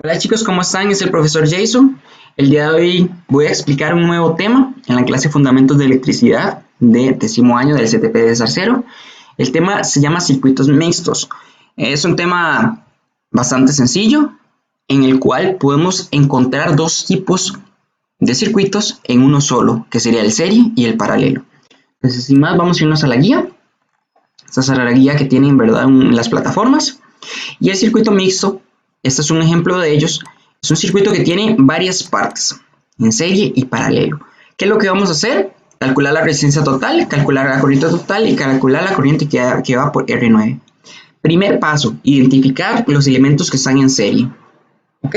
Hola chicos, ¿cómo están? Es el profesor Jason. El día de hoy voy a explicar un nuevo tema en la clase Fundamentos de Electricidad de 10º año del CTP de Zarcero. El tema se llama circuitos mixtos. Es un tema bastante sencillo en el cual podemos encontrar dos tipos de circuitos en uno solo, que sería el serie y el paralelo. Entonces, sin más, vamos a irnos a la guía. Esta es la guía que tienen, ¿verdad?, en las plataformas. Y el circuito mixto, este es un ejemplo de ellos, es un circuito que tiene varias partes, en serie y paralelo. ¿Qué es lo que vamos a hacer? Calcular la resistencia total, calcular la corriente total y calcular la corriente que va por R9. Primer paso, identificar los elementos que están en serie. ¿Ok?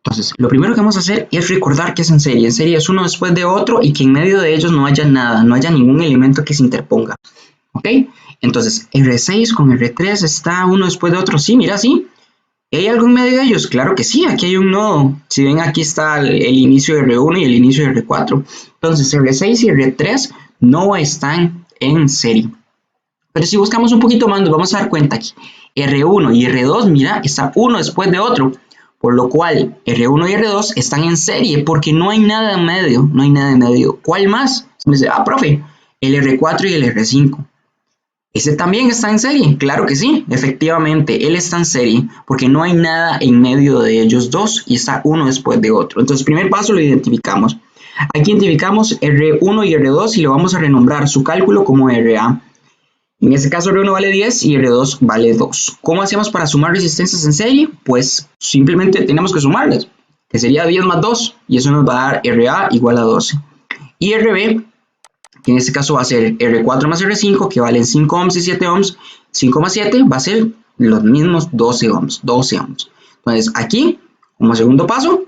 Entonces, lo primero que vamos a hacer es recordar que es en serie. En serie es uno después de otro y que en medio de ellos no haya nada, no haya ningún elemento que se interponga. ¿Ok? Entonces, R6 con R3 está uno después de otro. Sí, mira, sí. ¿Hay algo en medio de ellos? Claro que sí, aquí hay un nodo. Si ven, aquí está el inicio de R1 y el inicio de R4. Entonces, R6 y R3 no están en serie. Pero si buscamos un poquito más, nos vamos a dar cuenta que R1 y R2, mira, están uno después de otro. Por lo cual, R1 y R2 están en serie porque no hay nada en medio. No hay nada en medio. ¿Cuál más? Me dice, profe, el R4 y el R5. ¿Ese también está en serie? Claro que sí, efectivamente, él está en serie porque no hay nada en medio de ellos dos y está uno después de otro. Entonces, primer paso lo identificamos. Aquí identificamos R1 y R2 y lo vamos a renombrar su cálculo como RA. En este caso R1 vale 10 y R2 vale 2. ¿Cómo hacemos para sumar resistencias en serie? Pues simplemente tenemos que sumarlas, que sería 10 más 2 y eso nos va a dar RA igual a 12. Y RB, que en este caso va a ser R4 más R5, que valen 5 ohms y 7 ohms. 5 más 7 va a ser los mismos 12 ohms. Entonces, aquí, como segundo paso,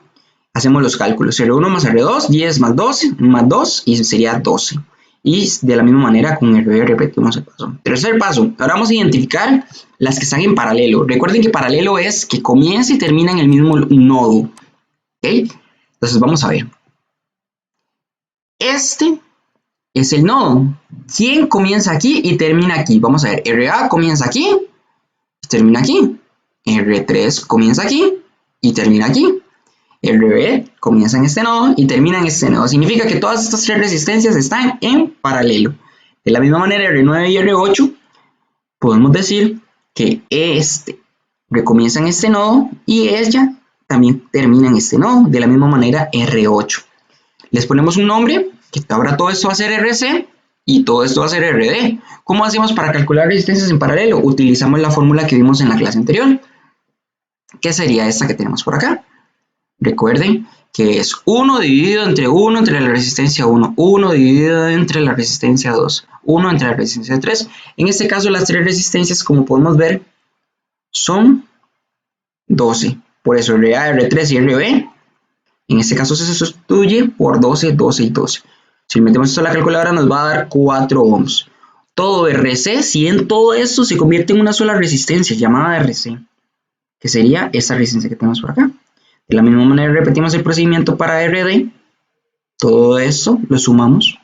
hacemos los cálculos. R1 más R2, 10 más 12, más 2, y sería 12. Y de la misma manera con RB repetimos el paso. Tercer paso, ahora vamos a identificar las que están en paralelo. Recuerden que paralelo es que comienza y termina en el mismo nodo. ¿Ok? Entonces, vamos a ver. Este es el nodo. ¿Quién comienza aquí y termina aquí? Vamos a ver, RA comienza aquí y termina aquí. R3 comienza aquí y termina aquí. RB comienza en este nodo y termina en este nodo. Significa que todas estas tres resistencias están en paralelo. De la misma manera, R9 y R8, podemos decir que este comienza en este nodo y ella también termina en este nodo. De la misma manera, R8. Les ponemos un nombre, que ahora todo esto va a ser RC y todo esto va a ser RD. ¿Cómo hacemos para calcular resistencias en paralelo? Utilizamos la fórmula que vimos en la clase anterior, que sería esta que tenemos por acá. Recuerden que es 1 dividido entre 1 entre la resistencia 1, 1 dividido entre la resistencia 2, 1 entre la resistencia 3. En este caso, las tres resistencias, como podemos ver, son 12. Por eso RA, R3 y RB. En este caso se sustituye por 12, 12 y 12. Si metemos esto a la calculadora nos va a dar 4 ohms. Todo RC, si en todo esto se convierte en una sola resistencia llamada RC, que sería esta resistencia que tenemos por acá. De la misma manera repetimos el procedimiento para RD. Todo esto lo sumamos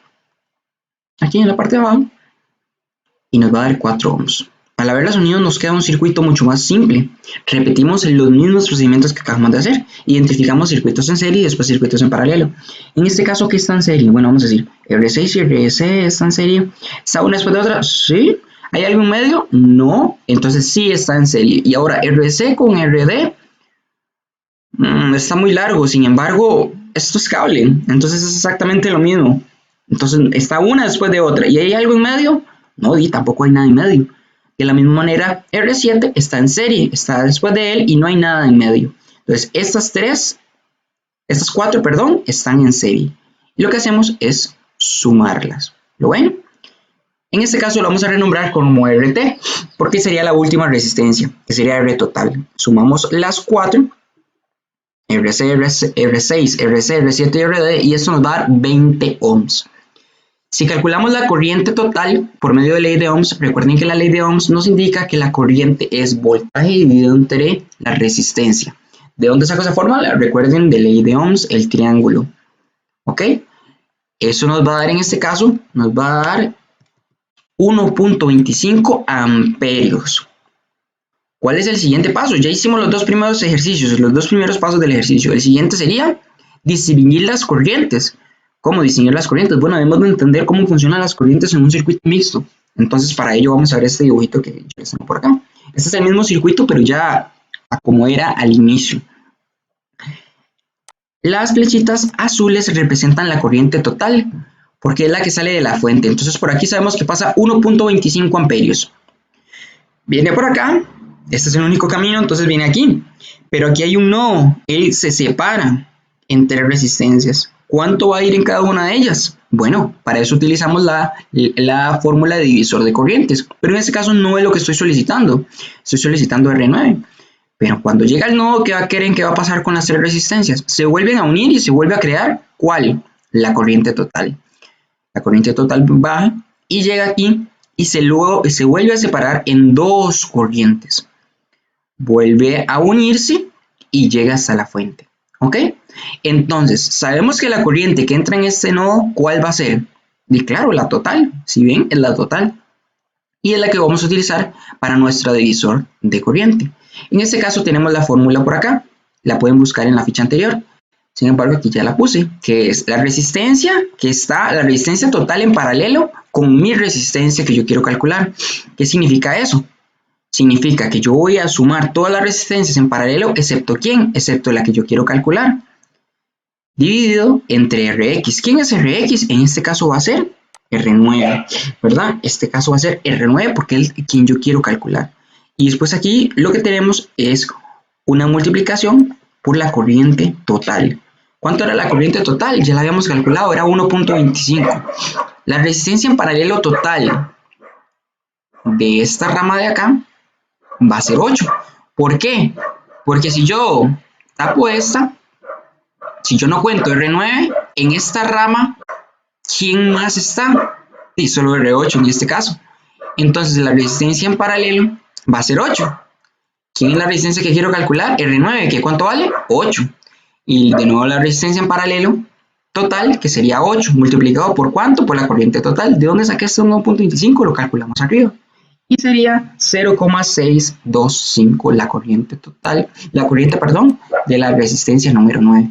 aquí en la parte de abajo y nos va a dar 4 ohms. Al haber las unidos nos queda un circuito mucho más simple. Repetimos los mismos procedimientos que acabamos de hacer. Identificamos circuitos en serie y después circuitos en paralelo. En este caso, ¿qué está en serie? Bueno, vamos a decir, R6 y RC está en serie. ¿Está una después de otra? Sí. ¿Hay algo en medio? No. Entonces sí está en serie. Y ahora RC con RD está muy largo. Sin embargo, esto es cable. Entonces es exactamente lo mismo. Entonces está una después de otra. ¿Y hay algo en medio? No, y tampoco hay nada en medio. De la misma manera, R7 está en serie, está después de él y no hay nada en medio. Entonces, estas cuatro, perdón, están en serie. Y lo que hacemos es sumarlas. ¿Lo ven? En este caso lo vamos a renombrar como RT, porque sería la última resistencia, que sería R total. Sumamos las cuatro, RC, R6, RC, R7 y RD, y esto nos va a dar 20 ohms. Si calculamos la corriente total por medio de ley de Ohms, recuerden que la ley de Ohms nos indica que la corriente es voltaje dividido entre la resistencia. ¿De dónde saco esa fórmula? Recuerden, de ley de Ohms, el triángulo. ¿Ok? Eso nos va a dar, en este caso, nos va a dar 1.25 amperios. ¿Cuál es el siguiente paso? Ya hicimos los dos primeros ejercicios, los dos primeros pasos del ejercicio. El siguiente sería distinguir las corrientes. ¿Cómo distinguir las corrientes? Bueno, debemos de entender cómo funcionan las corrientes en un circuito mixto. Entonces, para ello vamos a ver este dibujito que yo les tengo por acá. Este es el mismo circuito, pero ya como era al inicio. Las flechitas azules representan la corriente total, porque es la que sale de la fuente. Entonces, por aquí sabemos que pasa 1.25 amperios. Viene por acá, este es el único camino, entonces viene aquí. Pero aquí hay un nodo, él se separa entre resistencias. ¿Cuánto va a ir en cada una de ellas? Bueno, para eso utilizamos la fórmula de divisor de corrientes. Pero en este caso no es lo que estoy solicitando. Estoy solicitando R9. Pero cuando llega el nodo, ¿qué va a pasar con las tres resistencias? Se vuelven a unir y se vuelve a crear, ¿cuál? La corriente total. La corriente total baja y llega aquí y se vuelve a separar en dos corrientes. Vuelve a unirse y llega hasta la fuente. ¿Ok? Entonces, sabemos que la corriente que entra en este nodo, ¿cuál va a ser? Y claro, la total. Si ven, es la total. Y es la que vamos a utilizar para nuestro divisor de corriente. En este caso tenemos la fórmula por acá. La pueden buscar en la ficha anterior. Sin embargo, aquí ya la puse, que es la resistencia la resistencia total en paralelo con mi resistencia que yo quiero calcular. ¿Qué significa eso? Significa que yo voy a sumar todas las resistencias en paralelo, excepto ¿quién? Excepto la que yo quiero calcular. Dividido entre Rx. ¿Quién es Rx? En este caso va a ser R9, ¿verdad? Este caso va a ser R9 porque es quien yo quiero calcular. Y después aquí lo que tenemos es una multiplicación por la corriente total. ¿Cuánto era la corriente total? Ya la habíamos calculado, era 1.25. La resistencia en paralelo total de esta rama de acá va a ser 8. ¿Por qué? Porque si yo tapo esta, si yo no cuento R9, en esta rama, ¿quién más está? Sí, solo R8 en este caso. Entonces la resistencia en paralelo va a ser 8. ¿Quién es la resistencia que quiero calcular? R9, ¿que cuánto vale? 8. Y de nuevo la resistencia en paralelo total, que sería 8, multiplicado por ¿cuánto? Por la corriente total. ¿De dónde saqué este 1.25? Lo calculamos arriba. Y sería 0,625 la corriente total, de la resistencia número 9.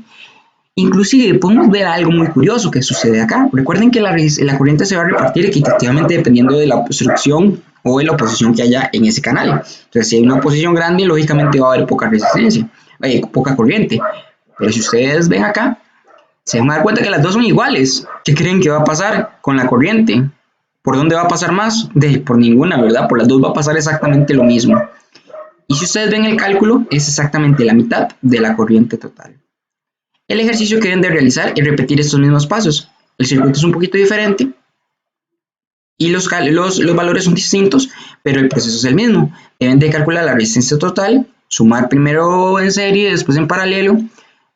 Inclusive podemos ver algo muy curioso que sucede acá. Recuerden que la corriente se va a repartir equitativamente dependiendo de la obstrucción o de la oposición que haya en ese canal. Entonces, si hay una oposición grande, lógicamente va a haber poca resistencia, poca corriente. Pero si ustedes ven acá, se van a dar cuenta que las dos son iguales. ¿Qué creen que va a pasar con la corriente? ¿Por dónde va a pasar más? Por ninguna, ¿verdad? Por las dos va a pasar exactamente lo mismo. Y si ustedes ven el cálculo, es exactamente la mitad de la corriente total. El ejercicio que deben de realizar es repetir estos mismos pasos. El circuito es un poquito diferente y los valores son distintos, pero el proceso es el mismo. Deben de calcular la resistencia total, sumar primero en serie, después en paralelo.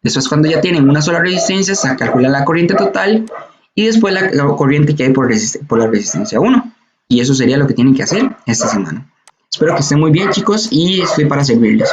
Después, cuando ya tienen una sola resistencia, se calcula la corriente total y después la corriente que hay por la resistencia 1. Y eso sería lo que tienen que hacer esta semana. Espero que estén muy bien, chicos, y estoy para servirles.